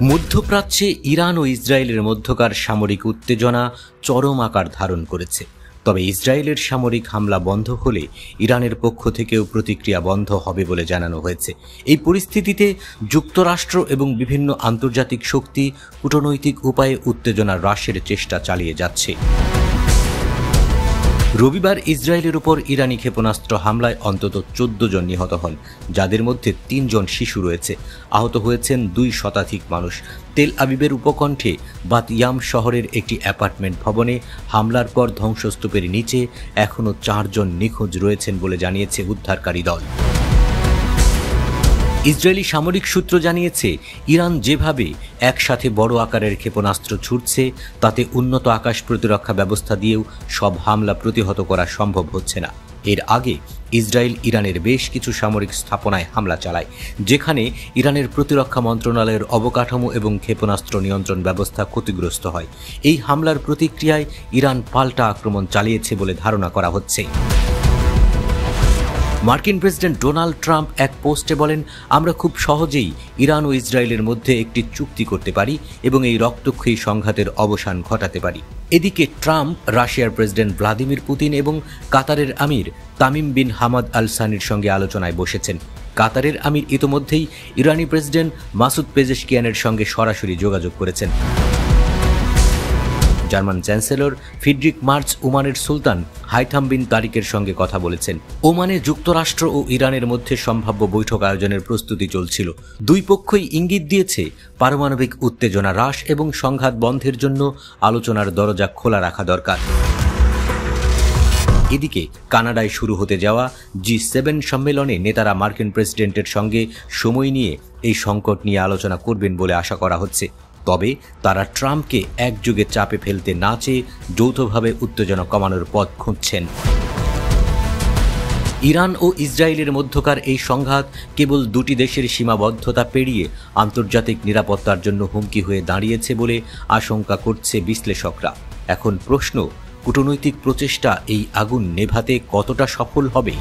মধ্যপ্রাচ্যে ইরান ও ইসরায়েলের মধ্যকার সামরিক উত্তেজনা চরম আকার ধারণ করেছে। তবে ইসরায়েলের সামরিক হামলা বন্ধ হলে ইরানের পক্ষ থেকেও প্রতিক্রিয়া বন্ধ হবে বলে জানানো হয়েছে। এই পরিস্থিতিতে যুক্তরাষ্ট্র এবং বিভিন্ন আন্তর্জাতিক শক্তি কূটনৈতিক উপায়ে উত্তেজনা হ্রাসের চেষ্টা চালিয়ে যাচ্ছে। রবিবার ইসরায়েলের উপর ইরানি ক্ষেপণাস্ত্র হামলায় অন্তত 14 জন নিহত হন, যাদের মধ্যে 3 জন শিশু রয়েছে। আহত হয়েছেন 2 শতাধিক মানুষ। তেল আবিবের উপকণ্ঠে বাত ইয়াম শহরের একটি অ্যাপার্টমেন্ট ভবনে হামলার পর ধ্বংসস্তূপের নিচে এখনও 4 জন নিখোঁজ রয়েছেন বলে জানিয়েছে উদ্ধারকারী দল। ইসরায়েলি সামরিক সূত্র জানিয়েছে, ইরান যেভাবে একসাথে বড় আকারের ক্ষেপণাস্ত্র ছুটছে তাতে উন্নত আকাশ প্রতিরক্ষা ব্যবস্থা দিয়েও সব হামলা প্রতিহত করা সম্ভব হচ্ছে না। এর আগে ইসরায়েল ইরানের বেশ কিছু সামরিক স্থাপনায় হামলা চালায়, যেখানে ইরানের প্রতিরক্ষা মন্ত্রণালয়ের অবকাঠামো এবং ক্ষেপণাস্ত্র নিয়ন্ত্রণ ব্যবস্থা ক্ষতিগ্রস্ত হয়। এই হামলার প্রতিক্রিয়ায় ইরান পাল্টা আক্রমণ চালিয়েছে বলে ধারণা করা হচ্ছে। মার্কিন প্রেসিডেন্ট ডোনাল্ড ট্রাম্প এক পোস্টে বলেন, আমরা খুব সহজেই ইরান ও ইসরায়েলের মধ্যে একটি চুক্তি করতে পারি এবং এই রক্তক্ষয়ী সংঘাতের অবসান ঘটাতে পারি। এদিকে ট্রাম্প রাশিয়ার প্রেসিডেন্ট ভ্লাদিমির পুতিন এবং কাতারের আমির তামিম বিন হামাদ আল সানির সঙ্গে আলোচনায় বসেছেন। কাতারের আমির ইতোমধ্যেই ইরানি প্রেসিডেন্ট মাসুদ পেজেশকিয়ানের সঙ্গে সরাসরি যোগাযোগ করেছেন। জার্মান চ্যান্সেলর ফ্রিডরিখ মার্চ ওমানের সুলতান হাইথাম বিন তারিকের সঙ্গে কথা বলেছেন। ওমানে যুক্তরাষ্ট্র ও ইরানের মধ্যে সম্ভাব্য বৈঠক আয়োজনের প্রস্তুতি চলছিল। দুই পক্ষই ইঙ্গিত দিয়েছে পারমাণবিক উত্তেজনা হ্রাস এবং সংঘাত বন্ধের জন্য আলোচনার দরজা খোলা রাখা দরকার। এদিকে কানাডায় শুরু হতে যাওয়া G7 সম্মেলনে নেতারা মার্কিন প্রেসিডেন্টের সঙ্গে সময় নিয়ে এই সংকট নিয়ে আলোচনা করবেন বলে আশা করা হচ্ছে। তবে তারা ট্রাম্পকে একযোগে চাপে ফেলতে না চেয়ে যৌথভাবে উত্তেজনা কমানোর পথ খুঁজছেন। ইরান ও ইসরায়েলের মধ্যকার এই সংঘাত কেবল দুটি দেশের সীমাবদ্ধতা পেরিয়ে আন্তর্জাতিক নিরাপত্তার জন্য হুমকি হয়ে দাঁড়িয়েছে বলে আশঙ্কা করছে বিশ্লেষকরা। এখন প্রশ্ন, কূটনৈতিক প্রচেষ্টা এই আগুন নেভাতে কতটা সফল হবে?